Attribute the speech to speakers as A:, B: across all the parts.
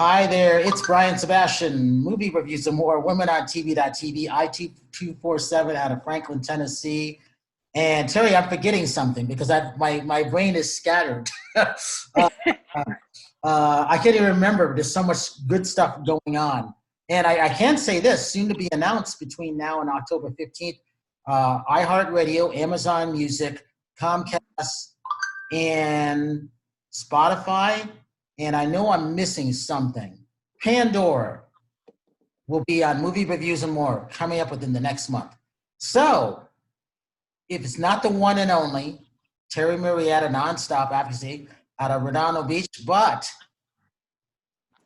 A: Hi there, it's Brian Sebastian, Movie Reviews and More, Women on TV.tv, IT247 out of Franklin, Tennessee. And Terry, I'm forgetting something because my brain is scattered. I can't even remember. There's so much good stuff going on. And I can say this, soon to be announced between now and October 15th, iHeartRadio, Amazon Music, Comcast, and Spotify. And I know I'm missing something. Pandora will be on Movie Reviews and More coming up within the next month. So if it's not the one and only, Terri Marie at a nonstop, obviously, out of Redondo Beach, but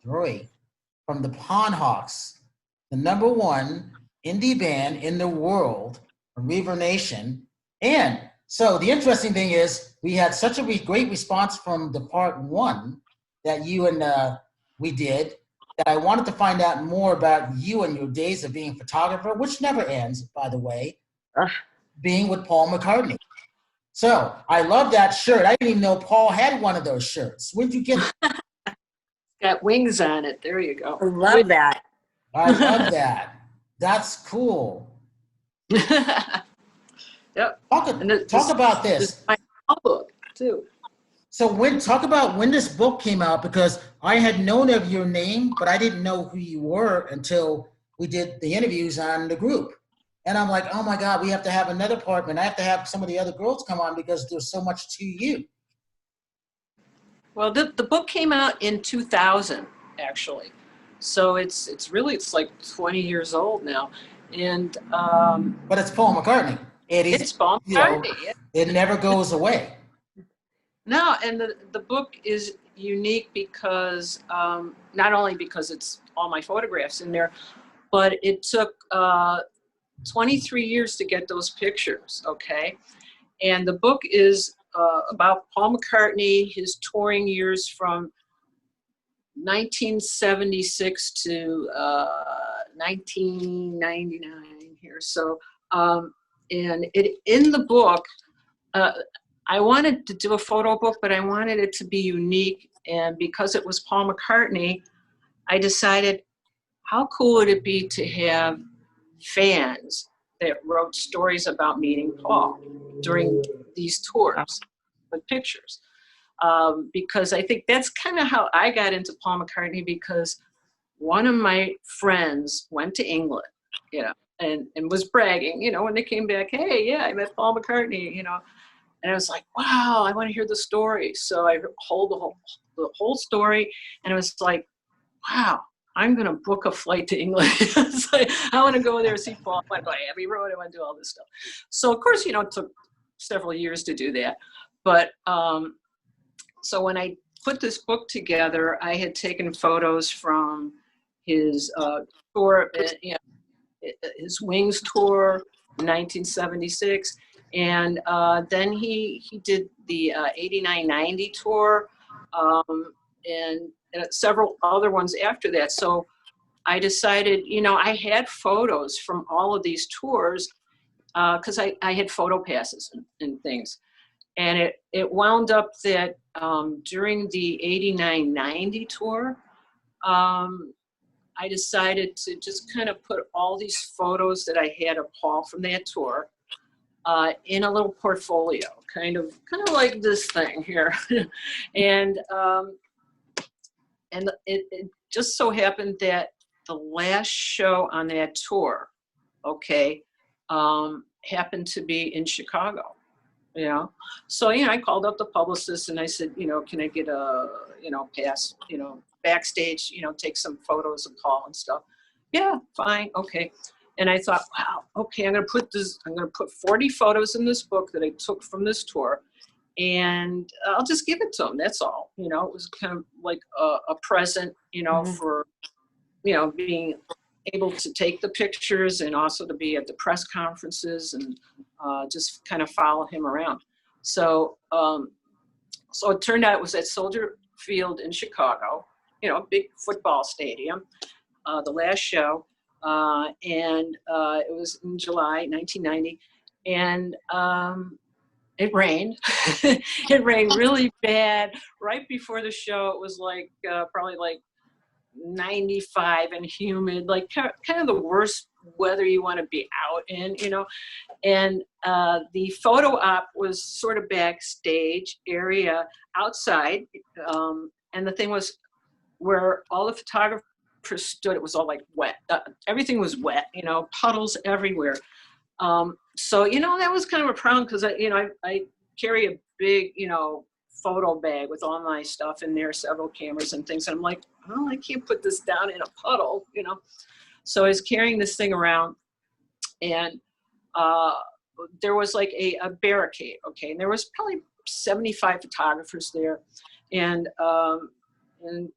A: Jorie from the Pondhawks, the #1 indie band in the world, Reverb Nation. And so the interesting thing is we had such a great response from the part 1 that you and we did, that I wanted to find out more about you and your days of being a photographer, which never ends, by the way, being with Paul McCartney. So I love that shirt. I didn't even know Paul had one of those shirts. Where'd you get it?
B: Got wings on it. There you go.
C: I love that.
A: I love that. That's cool.
B: Yep.
A: Talk about this.
B: My book too.
A: So talk about when this book came out, because I had known of your name, but I didn't know who you were until we did the interviews on the group. And I'm like, oh my God, we have to have another part, and I have to have some of the other girls come on because there's so much to you.
B: Well, the book came out in 2000, actually. So it's like 20 years old now. And
A: but it's Paul McCartney.
B: It's Paul McCartney.
A: It never goes away.
B: No, and the book is unique because not only because it's all my photographs in there, but it took 23 years to get those pictures, okay? And the book is about Paul McCartney, his touring years from 1976 to 1999 here. So, and in the book, I wanted to do a photo book, but I wanted it to be unique. And because it was Paul McCartney, I decided how cool would it be to have fans that wrote stories about meeting Paul during these tours with pictures. Because I think that's kind of how I got into Paul McCartney, because one of my friends went to England, you know, and was bragging, you know, when they came back, hey, yeah, I met Paul McCartney, you know. And I was like, wow, I want to hear the story. So I hold the whole story, and I was like, wow, I'm going to book a flight to England. It's like, I want to go there and see Paul. I want to go to Abbey Road. I want to do all this stuff. So, of course, you know, it took several years to do that. But so when I put this book together, I had taken photos from his tour, you know, his Wings tour in 1976. And then he did the 89-90 tour, and several other ones after that. So I decided, you know, I had photos from all of these tours because I had photo passes and things. And it wound up that during the 89-90 tour, I decided to just kind of put all these photos that I had of Paul from that tour in a little portfolio, kind of like this thing here. And it just so happened that the last show on that tour, okay, happened to be in Chicago, you know. So, you know, I called up the publicist and I said, you know, can I get a, you know, pass, you know, backstage, you know, take some photos of Paul and stuff. Yeah, fine, okay. And I thought, wow, okay, I'm gonna put 40 photos in this book that I took from this tour, and I'll just give it to him, that's all. You know, it was kind of like a present, you know, for, you know, being able to take the pictures and also to be at the press conferences and just kind of follow him around. So, so it turned out it was at Soldier Field in Chicago, you know, big football stadium, the last show. And it was in July 1990, and it rained. It rained really bad right before the show. It was like probably like 95 and humid, like kind of the worst weather you want to be out in, you know. And the photo op was sort of backstage area outside. And the thing was, where all the photographers stood, it was all like wet. Everything was wet, you know, puddles everywhere. So, you know, that was kind of a problem because, I carry a big, you know, photo bag with all my stuff in there, several cameras and things. And I'm like, oh, I can't put this down in a puddle, you know. So I was carrying this thing around, and there was like a barricade, okay? And there was probably 75 photographers there. And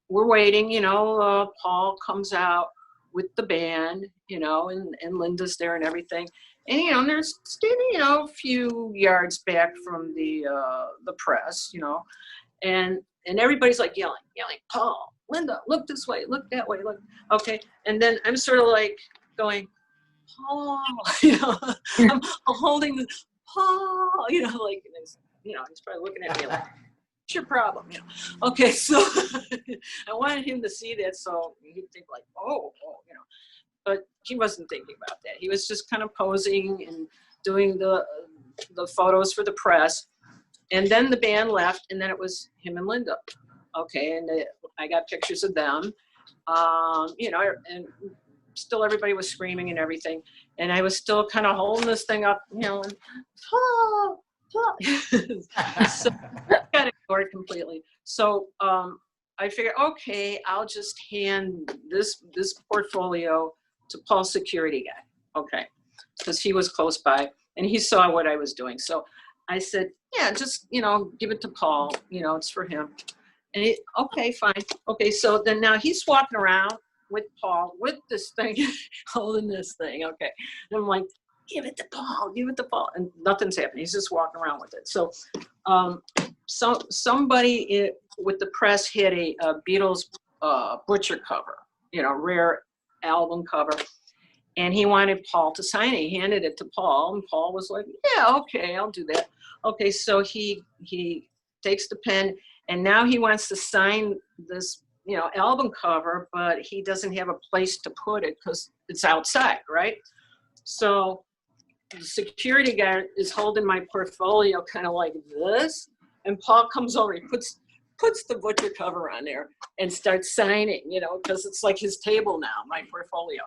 B: we're waiting, you know, Paul comes out with the band, you know, and Linda's there and everything. And, you know, and they're standing, you know, a few yards back from the press, you know, and everybody's like yelling, Paul, Linda, look this way, look that way, look, okay. And then I'm sort of like going, Paul, you know, I'm holding the Paul, you know, like, you know, he's probably looking at me like, what's your problem, you know? Okay, so I wanted him to see that so he'd think like, oh, you know. But he wasn't thinking about that. He was just kind of posing and doing the photos for the press. And then the band left, and then it was him and Linda. Okay, and I got pictures of them. You know, and still everybody was screaming and everything. And I was still kind of holding this thing up, you know, and Paul. So I got ignored completely. So I figured, okay, I'll just hand this portfolio to Paul's security guy, okay, because he was close by and he saw what I was doing. So I said, yeah, just, you know, give it to Paul, you know, it's for him. And he, okay, fine. Okay, so then now he's walking around with Paul with this thing, holding this thing, okay. And I'm like, give it to Paul, give it to Paul. And nothing's happening. He's just walking around with it. So somebody with the press had a Beatles Butcher cover, you know, rare album cover. And he wanted Paul to sign it. He handed it to Paul, and Paul was like, yeah, okay, I'll do that. Okay, so he takes the pen, and now he wants to sign this, you know, album cover, but he doesn't have a place to put it because it's outside, right? So the security guy is holding my portfolio kind of like this, and Paul comes over, he puts the Butcher cover on there and starts signing, you know, because it's like his table now, my portfolio.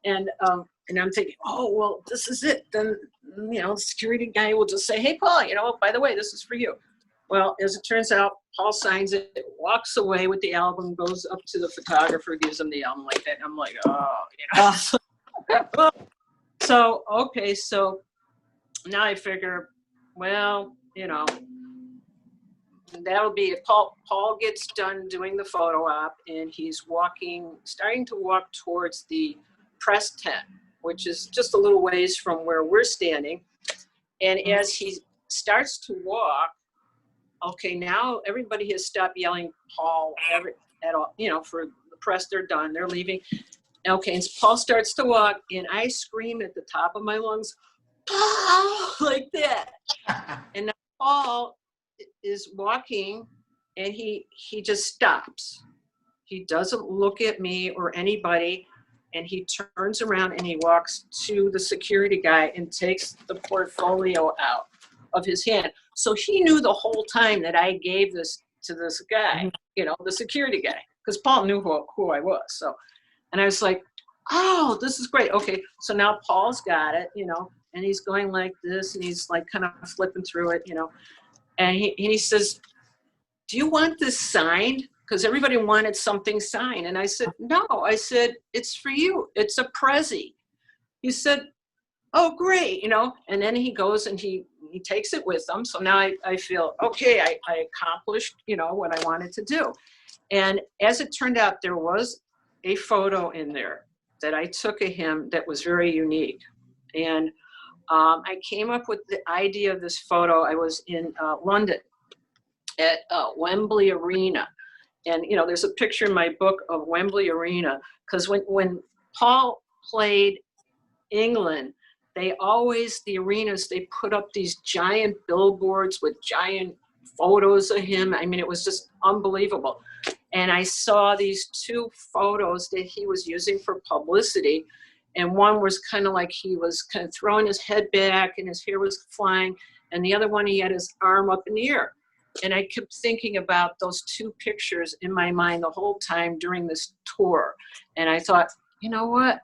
B: And I'm thinking, oh, well, this is it. Then, you know, the security guy will just say, hey, Paul, you know, by the way, this is for you. Well, as it turns out, Paul signs it, walks away with the album, goes up to the photographer, gives him the album like that. And I'm like, oh, you know. So, okay, so now I figure, well, you know, that'll be if Paul gets done doing the photo op and he's starting to walk towards the press tent, which is just a little ways from where we're standing. And as he starts to walk, okay, now everybody has stopped yelling Paul at all, you know, for the press, they're done, they're leaving. Okay, and Paul starts to walk, and I scream at the top of my lungs, Paul, like that. And now Paul is walking, and he just stops. He doesn't look at me or anybody, and he turns around and he walks to the security guy and takes the portfolio out of his hand. So he knew the whole time that I gave this to this guy, you know, the security guy, because Paul knew who I was. So, and I was like, oh, this is great. Okay, so now Paul's got it, you know, and he's going like this, and he's like kind of flipping through it, you know. And he says, do you want this signed? Because everybody wanted something signed. And I said, no. I said, it's for you. It's a Prezi. He said, oh, great, you know. And then he goes and he takes it with him. So now I feel, okay, I accomplished, you know, what I wanted to do. And as it turned out, there was a photo in there that I took of him that was very unique. And I came up with the idea of this photo. I was in London at Wembley Arena. And, you know, there's a picture in my book of Wembley Arena, because when Paul played England, the arenas, they put up these giant billboards with giant photos of him. I mean, it was just unbelievable. And I saw these two photos that he was using for publicity. And one was kind of like he was kind of throwing his head back and his hair was flying. And the other one, he had his arm up in the air. And I kept thinking about those two pictures in my mind the whole time during this tour. And I thought, you know what?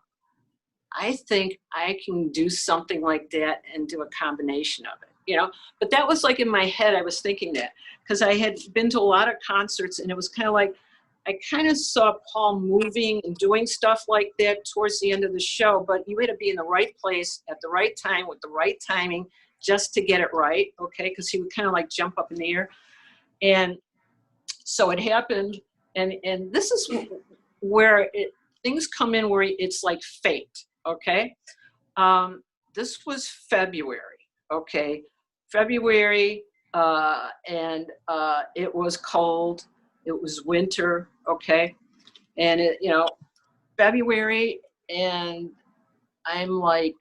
B: I think I can do something like that and do a combination of it, you know? But that was like in my head, I was thinking that, because I had been to a lot of concerts, and it was kind of like, I kind of saw Paul moving and doing stuff like that towards the end of the show, but you had to be in the right place at the right time with the right timing just to get it right, okay? Because he would kind of like jump up in the air. And so it happened, and this is where things come in where it's like fate, okay? This was February, okay? February, and it was cold. It was winter, okay? And you know, February, and I'm like,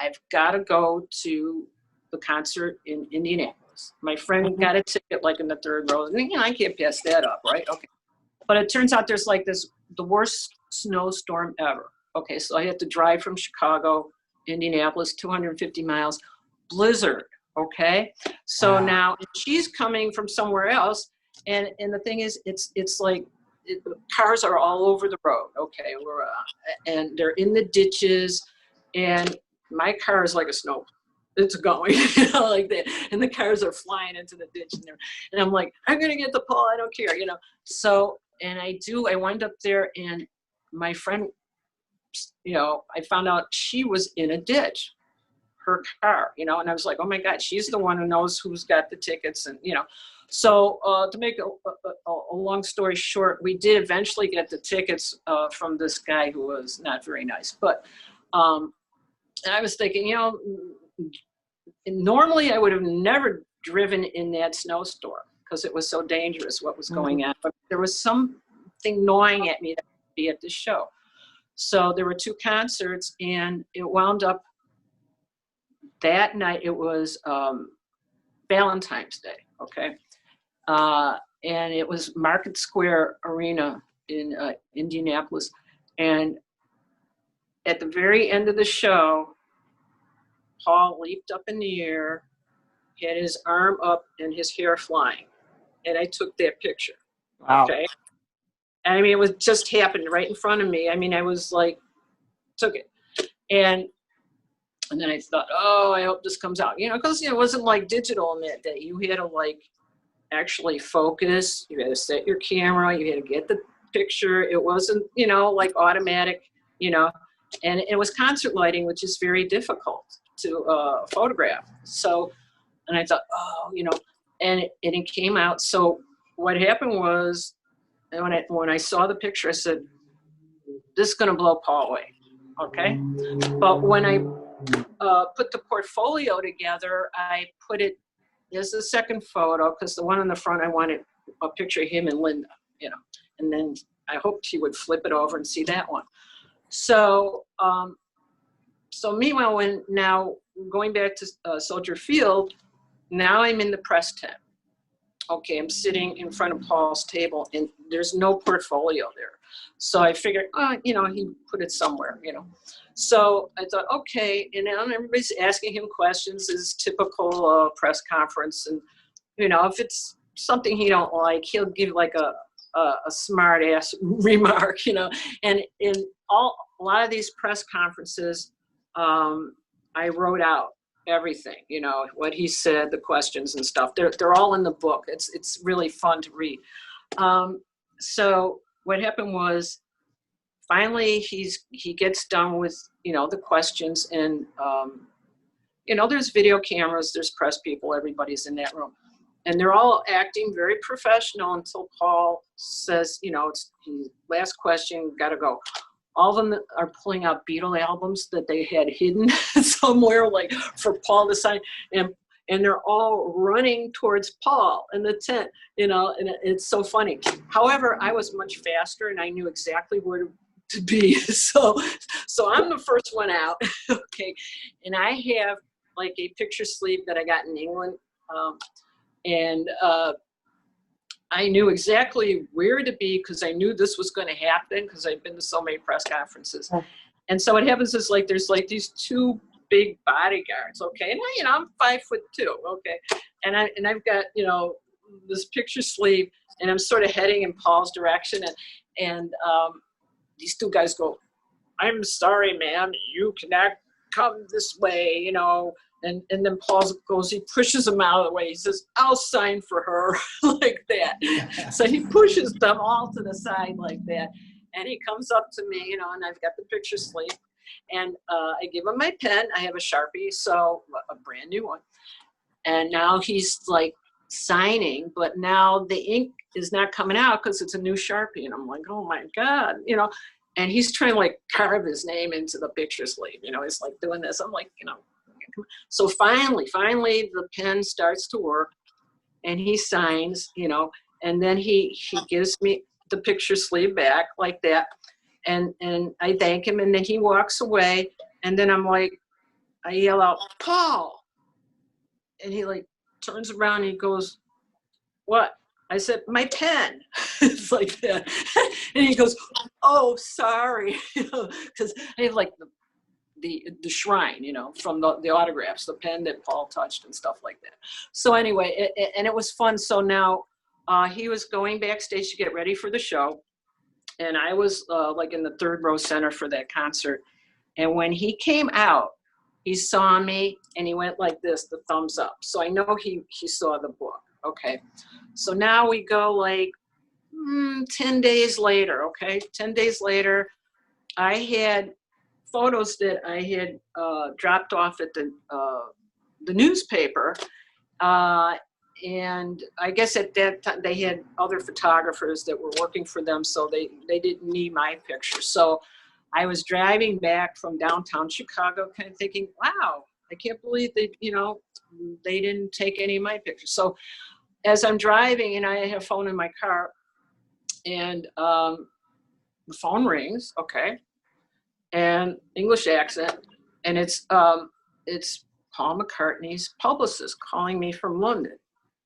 B: I've got to go to the concert in Indianapolis. My friend got a ticket like in the third row. And, you know, I can't pass that up, right? Okay. But it turns out there's like the worst snowstorm ever. Okay, so I had to drive from Chicago, Indianapolis, 250 miles, blizzard, okay? So now she's coming from somewhere else, and the thing is, it's like cars are all over the road, okay? And they're in the ditches, and my car is like a snow. It's going, you know, like that, and the cars are flying into the ditch, and I'm like, I'm gonna get the Paul, I don't care, you know. So, and I wind up there, and my friend, you know, I found out she was in a ditch, her car, you know, and I was like, oh my God, she's the one who knows who's got the tickets, and, you know. So to make a long story short, we did eventually get the tickets from this guy who was not very nice. But, and I was thinking, you know, normally I would have never driven in that snowstorm because it was so dangerous what was going on. But there was something gnawing at me that I would be at this show. So there were two concerts, and it wound up that night. It was Valentine's Day, okay? And it was Market Square Arena in Indianapolis. And at the very end of the show, Paul leaped up in the air, had his arm up and his hair flying. And I took that picture, okay? I mean, it was just happened right in front of me. I mean, I was like, took it. And then I thought, oh, I hope this comes out. You know, because it wasn't like digital in that day. You had to like actually focus. You had to set your camera. You had to get the picture. It wasn't, you know, like automatic, you know. And it was concert lighting, which is very difficult to photograph. So, and I thought, oh, you know, and it came out. So what happened was, and when I saw the picture, I said, this is going to blow Paul away, okay? But when I put the portfolio together, I put it as the second photo, because the one in the front, I wanted a picture of him and Linda, you know, and then I hoped he would flip it over and see that one. So, so meanwhile, now going back to Soldier Field, now I'm in the press tent. Okay, I'm sitting in front of Paul's table, and there's no portfolio there. So I figured, you know, he put it somewhere, you know. So I thought, okay, and now everybody's asking him questions, is typical press conference. And, you know, if it's something he don't like, he'll give like a smart ass remark, you know. And in a lot of these press conferences, I wrote out everything, you know, what he said, the questions and stuff. They're all in the book. It's really fun to read. So what happened was, finally he gets done with, you know, the questions, and you know, there's video cameras, there's press people, everybody's in that room, and they're all acting very professional until Paul says, you know, it's last question, gotta go. All of them are pulling out Beatle albums that they had hidden somewhere, like for Paul to sign, and they're all running towards Paul in the tent, you know, and it's so funny. However, I was much faster, and I knew exactly where to be. So I'm the first one out, okay, and I have like a picture sleeve that I got in England, and I knew exactly where to be because I knew this was going to happen because I'd been to so many press conferences. And so what happens is like there's like these two big bodyguards, okay? And I'm 5'2", okay? And I've got, this picture sleeve, and I'm sort of heading in Paul's direction, and these two guys go, "I'm sorry, ma'am, you cannot come this way," And then Paul goes, he pushes them out of the way. He says, "I'll sign for her," like that. So he pushes them all to the side like that. And he comes up to me, and I've got the picture sleeve. And I give him my pen. I have a Sharpie, so a brand new one. And now he's like signing, but now the ink is not coming out because it's a new Sharpie. And I'm like, oh my God, and he's trying to like carve his name into the picture sleeve. He's like doing this. I'm like, So finally the pen starts to work, and he signs, and then he gives me the picture sleeve back like that, and I thank him, and then he walks away, and then I'm like, I yell out, "Paul!" And he like turns around and he goes, "What?" I said, "My pen." It's like that, and he goes, "Oh, sorry," because I have like the shrine, from the autographs, the pen that Paul touched and stuff like that. So anyway, and it was fun. So now he was going backstage to get ready for the show, and I was like in the third row center for that concert. And when he came out, he saw me and he went like this, the thumbs up. So I know he saw the book. Okay. So now we go like 10 days later. Okay. 10 days later, I had photos that I had dropped off at the newspaper. And I guess at that time they had other photographers that were working for them, so they didn't need my picture. So I was driving back from downtown Chicago kind of thinking, wow, I can't believe they didn't take any of my pictures. So as I'm driving, and I have a phone in my car, and the phone rings, okay, and English accent, and it's Paul McCartney's publicist calling me from London.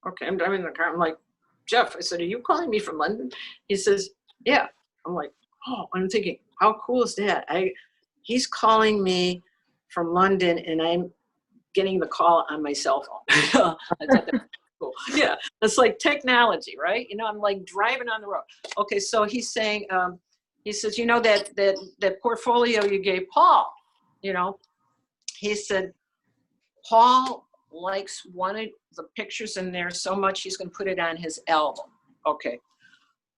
B: Okay, I'm driving in the car. I'm like, "Jeff," I said, "Are you calling me from London?" He says, "Yeah." I'm like, oh, I'm thinking, how cool is that? He's calling me from London, and I'm getting the call on my cell phone. I thought that was cool. Yeah, it's like technology, right? I'm like driving on the road. Okay, so he's saying, he says, that portfolio you gave Paul, he said, Paul likes one of the pictures in there so much he's going to put it on his album. Okay.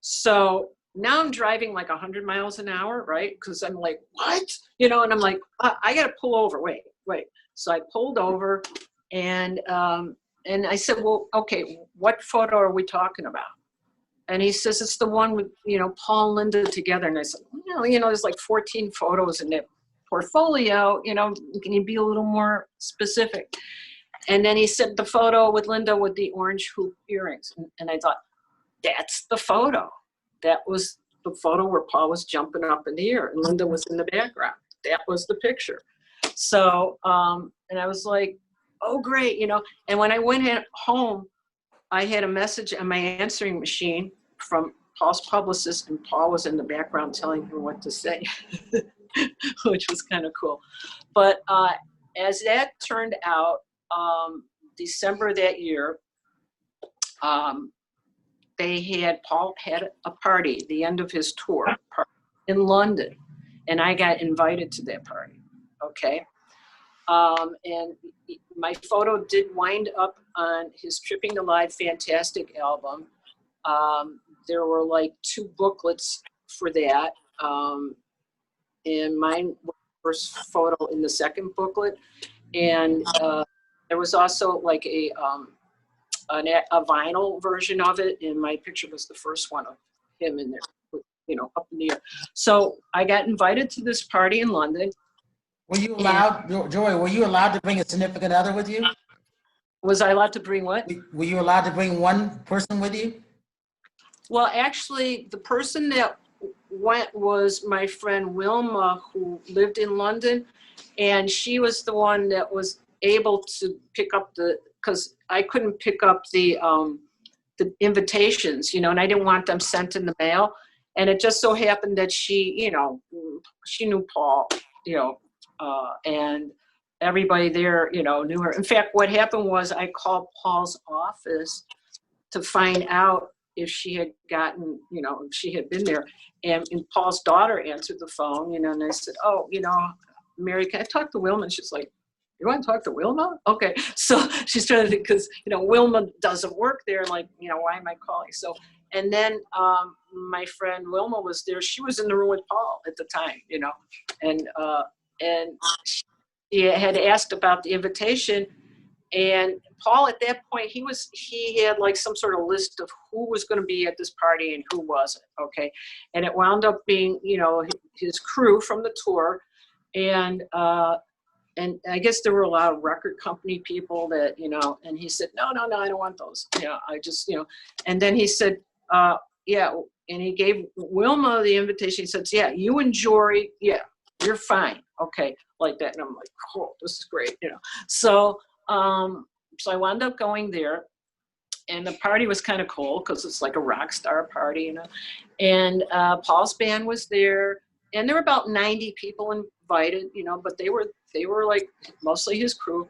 B: So now I'm driving like 100 miles an hour, right? Because I'm like, what? And I'm like, I got to pull over. Wait. So I pulled over, and I said, well, okay, what photo are we talking about? And he says, it's the one with, Paul and Linda together. And I said, there's like 14 photos in that portfolio, can you be a little more specific? And then he said the photo with Linda with the orange hoop earrings. And I thought, that's the photo. That was the photo where Paul was jumping up in the air and Linda was in the background. That was the picture. So, and I was like, oh, great, And when I went home, I had a message on my answering machine from Paul's publicist, and Paul was in the background telling him what to say, which was kind of cool. But as that turned out, December that year, Paul had a party, the end of his tour in London, and I got invited to that party, okay? And my photo did wind up on his Tripping Alive Fantastic album. There were like 2 booklets for that, and mine was the first photo in the second booklet, and there was also like a vinyl version of it, and my picture was the first one of him in there, up in the air. So I got invited to this party in London.
A: Were you allowed, Jorie, were you allowed to bring a significant other with you?
B: Was I allowed to bring what?
A: Were you allowed to bring one person with you?
B: Well, actually, the person that went was my friend Wilma, who lived in London, and she was the one that was able to pick up because I couldn't pick up the the invitations, and I didn't want them sent in the mail. And it just so happened that she knew Paul, and everybody there, knew her. In fact, what happened was I called Paul's office to find out if she had gotten, if she had been there. And Paul's daughter answered the phone, and I said, oh, Mary, can I talk to Wilma? And she's like, you want to talk to Wilma? Okay. So she's trying to think, because, Wilma doesn't work there. Like, why am I calling? So, and then my friend Wilma was there. She was in the room with Paul at the time, and she had asked about the invitation. And Paul, at that point, he had like some sort of list of who was going to be at this party and who wasn't. Okay. And it wound up being, his crew from the tour. And I guess there were a lot of record company people that, and he said, no, I don't want those. I just, and then he said, yeah. And he gave Wilma the invitation. He said, yeah, you and Jorie, yeah, you're fine. Okay. Like that. And I'm like, cool, this is great. So I wound up going there, and the party was kind of cool because it's like a rock star party, and Paul's band was there, and there were about 90 people invited, but they were like mostly his crew.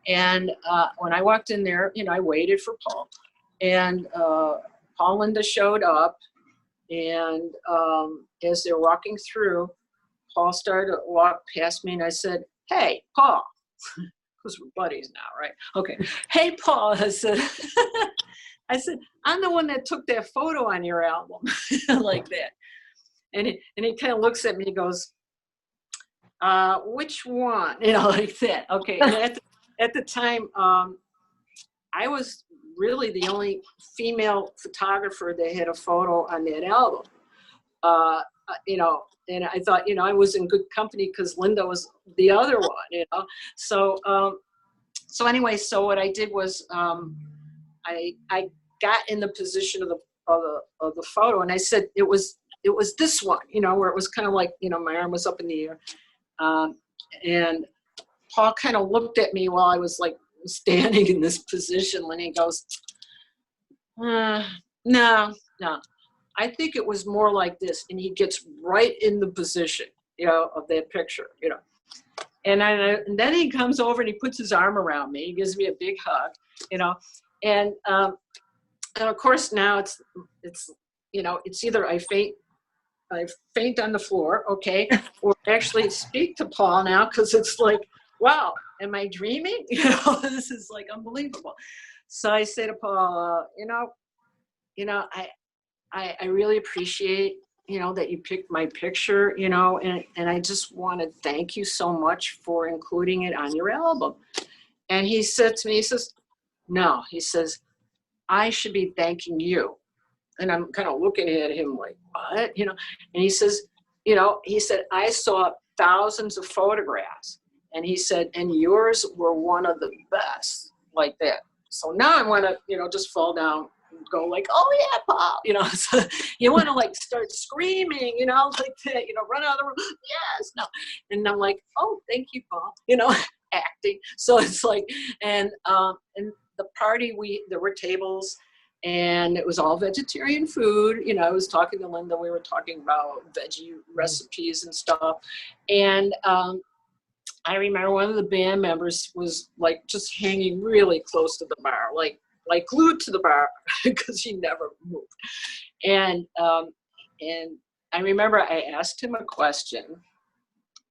B: And when I walked in there, I waited for Paul, and Paul and Linda showed up, and as they're walking through, Paul started to walk past me, and I said, hey, Paul, because we're buddies now, right? Okay. Hey, Paul, I said, I'm the one that took that photo on your album, like that. And he kind of looks at me and goes, which one? Like that. Okay. And at the time, I was really the only female photographer that had a photo on that album. And I thought, I was in good company because Linda was the other one, So, so anyway, so what I did was, I got in the position of the photo, and I said it was this one, where it was kind of like, my arm was up in the air, and Paul kind of looked at me while I was like standing in this position, and he goes, no. I think it was more like this. And he gets right in the position, of that picture, And then he comes over and he puts his arm around me. He gives me a big hug, And of course now it's either I faint on the floor, okay, or actually speak to Paul now, because it's like, wow, am I dreaming? This is like unbelievable. So I say to Paul, I really appreciate, that you picked my picture, and I just want to thank you so much for including it on your album. And he said to me, he says, no, he says, I should be thanking you. And I'm kind of looking at him like, what? And he says, he said, I saw thousands of photographs. And he said, and yours were one of the best, like that. So now I want to, just fall down, go like, oh yeah, Paul, so you want to like start screaming, like that, run out of the room, yes, no. And I'm like, oh, thank you, Paul, acting. So it's like, and the party, there were tables, and it was all vegetarian food. I was talking to Linda, we were talking about veggie recipes and stuff. And I remember one of the band members was like just hanging really close to the bar, like glued to the bar, because he never moved. And I remember I asked him a question,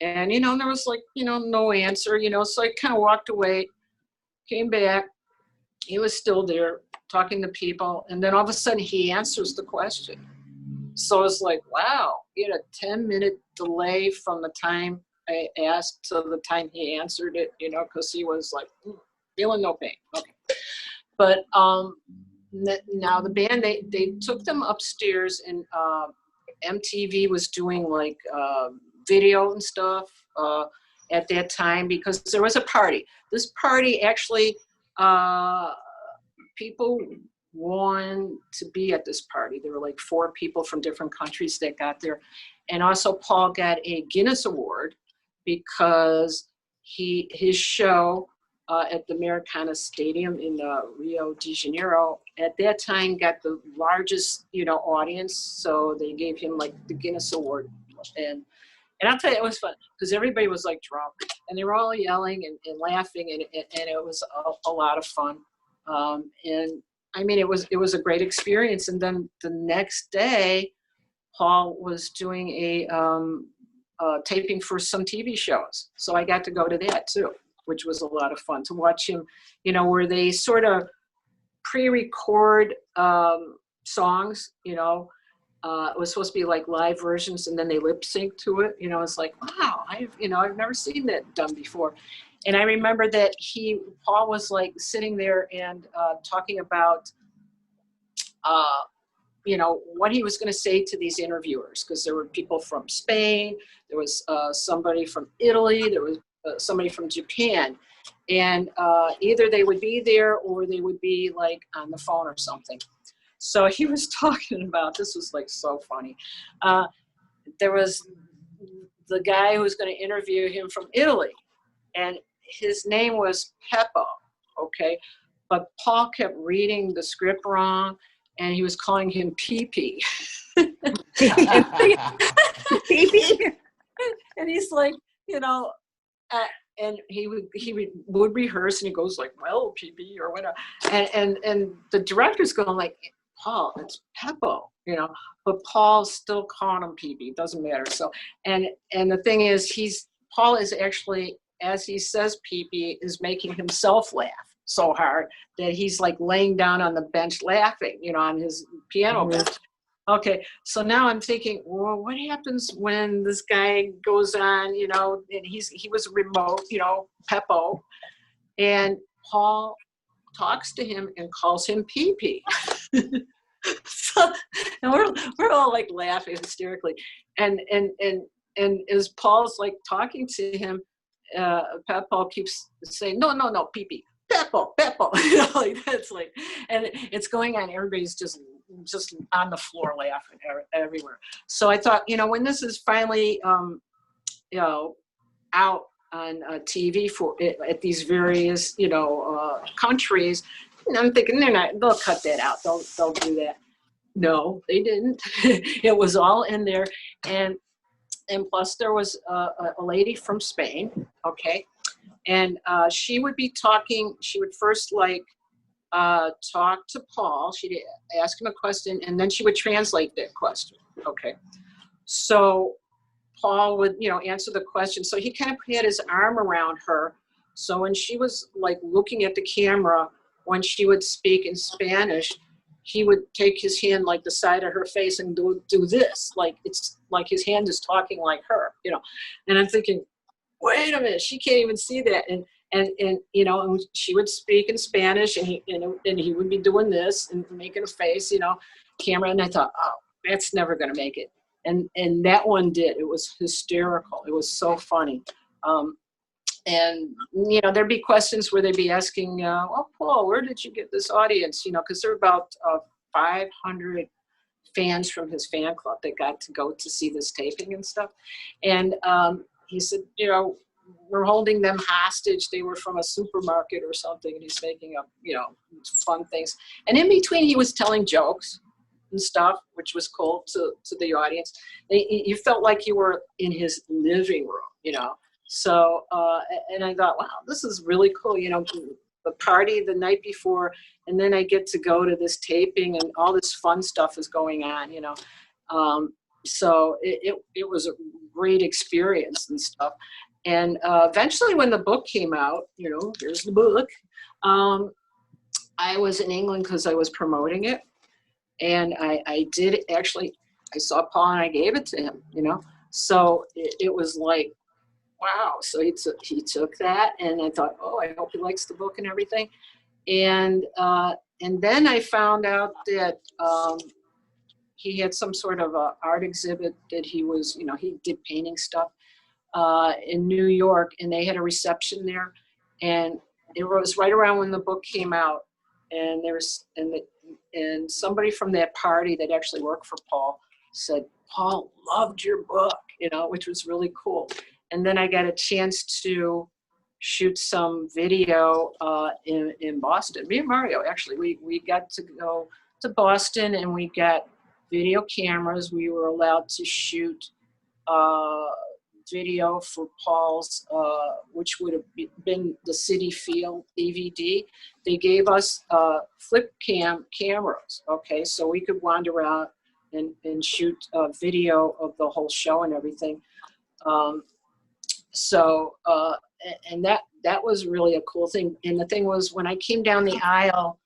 B: and, there was like, no answer, so I kind of walked away, came back. He was still there talking to people. And then all of a sudden he answers the question. So it's like, wow, he had a 10-minute delay from the time I asked to the time he answered it, because he was like, feeling no pain. Okay. But now the band, they took them upstairs, and MTV was doing like video and stuff at that time, because there was a party. This party actually, people wanted to be at this party. There were like 4 people from different countries that got there. And also Paul got a Guinness Award because his show at the Maracana Stadium in Rio de Janeiro, at that time got the largest, audience. So they gave him like the Guinness Award. And I'll tell you, it was fun because everybody was like drunk and they were all yelling and laughing, and it was a lot of fun. And I mean, it was a great experience. And then the next day, Paul was doing a taping for some TV shows. So I got to go to that too, which was a lot of fun to watch him, where they sort of pre-record songs, it was supposed to be like live versions and then they lip sync to it. It's like, wow, I've never seen that done before. And I remember that Paul was like sitting there and talking about, what he was going to say to these interviewers, because there were people from Spain, there was somebody from Italy, there was somebody from Japan, and either they would be there or they would be like on the phone or something. So he was talking about, this was like so funny. There was the guy who was going to interview him from Italy, and his name was Peppo, okay? But Paul kept reading the script wrong, and he was calling him Pee-Pee. Pee-Pee. And he's like, and he would rehearse, and he goes like, well, Pee-Pee, or whatever. And the director's going like, Paul, it's Peppo, but Paul still calling him Pee-Pee. Doesn't matter. So, and the thing is, Paul is actually, as he says Pee-Pee, is making himself laugh so hard that he's like laying down on the bench laughing, on his piano bench. Okay, so now I'm thinking, well, what happens when this guy goes on, and he was remote, Peppo, and Paul talks to him and calls him Pee-Pee. So, and we're all like laughing hysterically, and as Paul's like talking to him, Peppo keeps saying, no, Pee-Pee, Peppo, like that's like, and it's going on. Everybody's just on the floor laughing everywhere. So I thought, when this is finally, out on TV at these various, countries, I'm thinking they'll cut that out. They'll do that. No, they didn't. It was all in there. And plus there was a lady from Spain. Okay. And she would be talking, she would first talk to Paul. She'd ask him a question, and then she would translate that question. Okay. So Paul would, answer the question. So he kind of had his arm around her. So when she was like looking at the camera, when she would speak in Spanish, he would take his hand like the side of her face and do this. Like it's like his hand is talking like her, And I'm thinking, wait a minute, she can't even see that. And and she would speak in Spanish, and he would be doing this and making a face, camera. And I thought, oh, that's never going to make it. And that one did. It was hysterical. It was so funny. And there'd be questions where they'd be asking, well, Paul, where did you get this audience? Because there were about 500 fans from his fan club that got to go to see this taping and stuff. And he said, we're holding them hostage. They were from a supermarket or something, and he's making up, fun things. And in between, he was telling jokes and stuff, which was cool to the audience. You felt like you were in his living room, So, and I thought, wow, this is really cool. The party the night before, and then I get to go to this taping, and all this fun stuff is going on, So it was a great experience and stuff. And eventually when the book came out, here's the book, I was in England because I was promoting it. And I did actually, I saw Paul and I gave it to him, So it was like, wow. So he took that, and I thought, oh, I hope he likes the book and everything. And then I found out that he had some sort of a art exhibit that he was, he did painting stuff in New York, and they had a reception there. And it was right around when the book came out, and there was, and somebody from that party that actually worked for Paul said, Paul loved your book, which was really cool. And then I got a chance to shoot some video in Boston. Me and Mario, actually, we got to go to Boston and we got video cameras. We were allowed to shoot video for Paul's, which would have been the City Feel DVD. They gave us flip cam cameras, okay, so we could wander out and shoot video of the whole show and everything. And that was really a cool thing. And the thing was, when I came down the aisle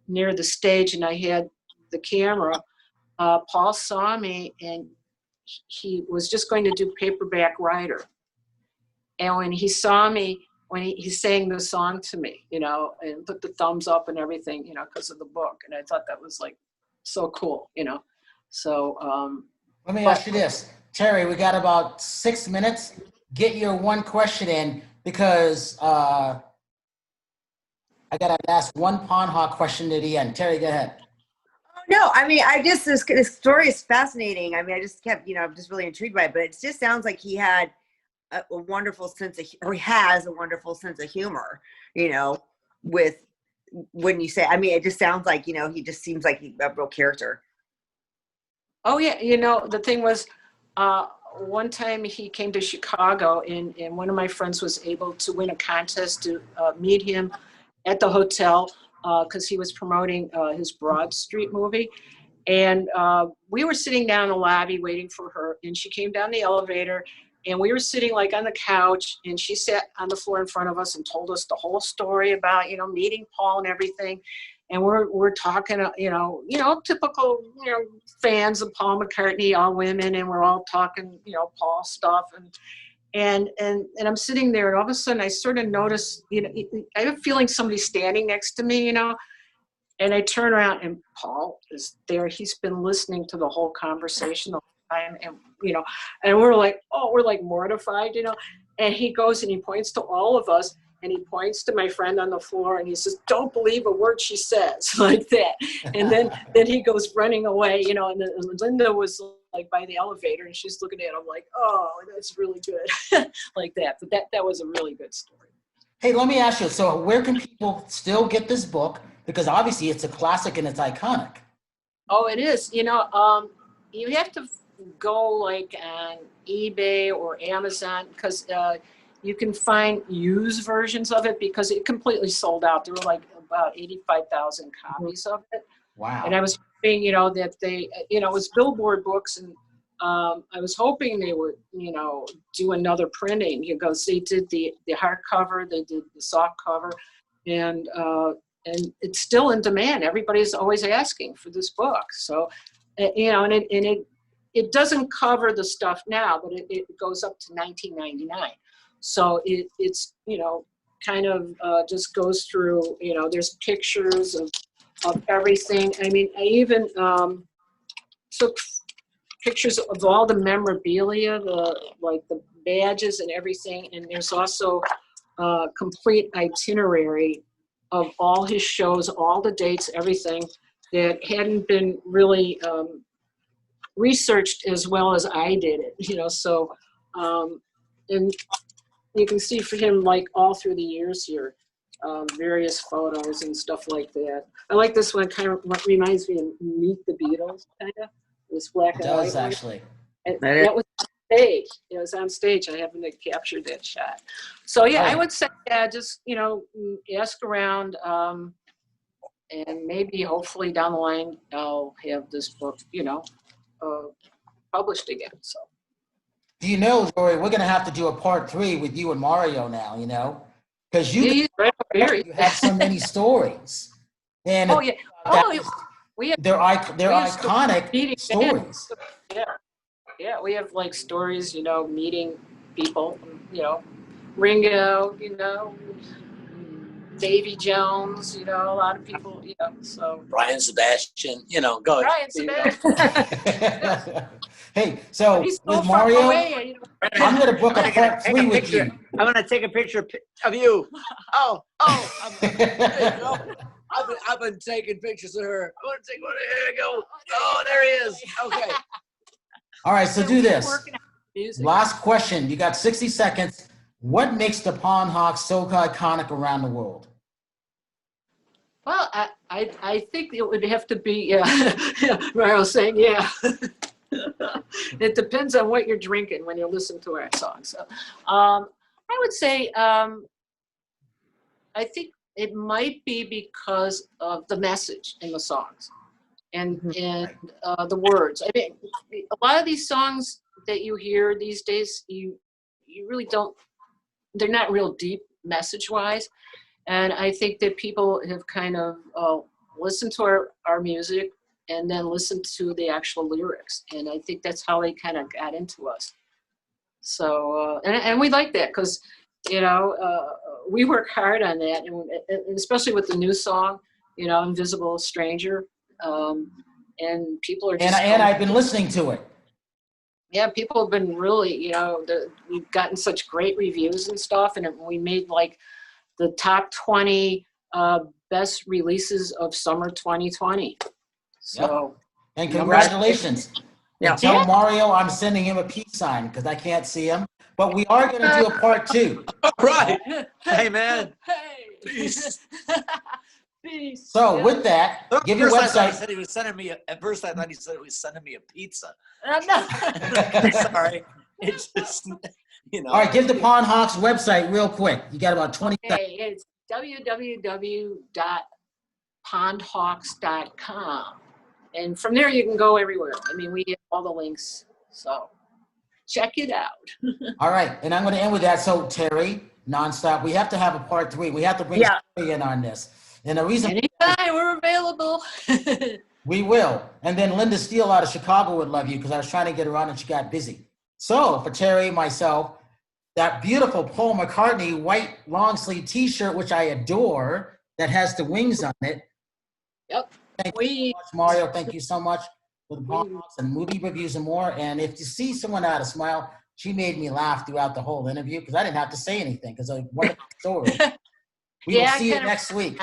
B: near the stage and I had the camera, Paul saw me and he was just going to do Paperback Writer. And when he saw me, when he sang the song to me, you know, and put the thumbs up and everything, you know, because of the book. And I thought that was like so cool, you know. So
A: let me ask you this, Terri, we got about 6 minutes. Get your one question in, because I got to ask one Pondhawk question at the end. Terri, go ahead.
C: No, I mean, this story is fascinating. I mean, I just kept, you know, I'm just really intrigued by it, but it just sounds like he had a wonderful sense of, or he has a wonderful sense of humor, you know, with, when you say, I mean, it just sounds like, you know, he just seems like a real character.
B: Oh yeah, you know, the thing was, one time he came to Chicago and one of my friends was able to win a contest to meet him at the hotel because he was promoting his Broad Street movie. And we were sitting down in the lobby waiting for her, and she came down the elevator and we were sitting like on the couch, and she sat on the floor in front of us and told us the whole story about, you know, meeting Paul and everything. And we're talking, you know, typical, you know, fans of Paul McCartney, all women, and we're all talking, you know, Paul stuff. And I'm sitting there, and all of a sudden I sort of notice, you know, I have a feeling somebody's standing next to me, you know, and I turn around and Paul is there. He's been listening to the whole conversation the whole time, and, you know, and we're like, oh, we're like mortified, you know, and he goes and he points to all of us. And he points to my friend on the floor and he says, "Don't believe a word she says," like that. And then he goes running away, you know, and then Linda was like by the elevator and she's looking at him like, "Oh, that's really good," like that. But that was a really good story.
A: Hey, let me ask you, so where can people still get this book? Because obviously it's a classic and it's iconic.
B: Oh, it is. You know, you have to go like on eBay or Amazon because you can find used versions of it because it completely sold out. There were like about 85,000 copies of it.
A: Wow.
B: And I was hoping, you know, that they, you know, it was Billboard Books, and I was hoping they would, you know, do another printing. Because they did the hardcover, they did the soft cover, and it's still in demand. Everybody's always asking for this book. So, you know, and it doesn't cover the stuff now, but it goes up to $19.99. So it's, you know, kind of just goes through, you know, there's pictures of everything. I mean, I even took pictures of all the memorabilia, like the badges and everything. And there's also a complete itinerary of all his shows, all the dates, everything that hadn't been really researched as well as I did it, you know, so, and you can see for him, like, all through the years here, various photos and stuff like that. I like this one, kind of reminds me of Meet the Beatles, kind of. This black and white.
A: It does, actually.
B: And that was on stage. It was on stage. I happened to capture that shot. So, yeah, I would say, yeah, just, you know, ask around, and maybe, hopefully, down the line, I'll have this book, you know, published again, so.
A: Do you know, Jorie, we're going to have to do a part 3 with you and Mario now, you know? Because you have so many stories. And
B: oh, yeah.
A: They're iconic stories.
B: Yeah, we have, like, stories, you know, meeting people, you know, Ringo, you know, Davy Jones, you know, a lot of people, you know, so.
D: Brian Sebastian, you know, go
B: Brian Sebastian.
A: Hey, so with Mario,
B: away, you know.
A: I'm going to book a part 3 with you.
C: I'm going to take a picture of you.
D: I've been taking pictures of her. I want to take one. Here we go. Oh, there he is. Okay.
A: All right, so do this. Last question. You got 60 seconds. What makes the Pondhawks so iconic around the world?
B: Well, I think it would have to be, yeah, Mario's saying, yeah. It depends on what you're drinking when you listen to our songs. So, I would say, I think it might be because of the message in the songs and the words. I mean, a lot of these songs that you hear these days, you really don't, they're not real deep message-wise. And I think that people have kind of listened to our music and then listened to the actual lyrics. And I think that's how they kind of got into us. So, and we like that because, you know, we work hard on that. And especially with the new song, you know, Invisible Stranger. And people are just...
A: And I've been listening to it.
B: Yeah, people have been really, you know, we've gotten such great reviews and stuff. And we made like the top 20 best releases of summer 2020. So,
A: and congratulations.
C: Yeah.
A: And tell Mario I'm sending him a peace sign because I can't see him. But we are going to do a part 2.
D: All right. Hey, man.
B: Hey.
D: Peace.
B: Peace.
A: So with that, give your website.
D: He said he was sending me at first I thought he said he was sending me a pizza.
B: No.
D: Sorry. It's just, you know.
A: All right, give the Pondhawks website real quick. You got about 20 seconds.
B: Okay, it's www.pondhawks.com. And from there, you can go everywhere. I mean, we have all the links. So check it out.
A: All right, and I'm going to end with that. So Terri, nonstop, we have to have a part 3. We have to bring Terri in on this. And the reason...
B: Anytime, we're available.
A: We will. And then Linda Steele out of Chicago would love you because I was trying to get her on and she got busy. So for Terri, myself, that beautiful Paul McCartney white long sleeve t-shirt, which I adore, that has the wings on it.
B: Yep.
A: Thank you so much, Mario. Thank you so much for the Pondhawks and movie reviews and more. And if you see someone out of smile, she made me laugh throughout the whole interview because I didn't have to say anything because I wanted the story. We will see you next week.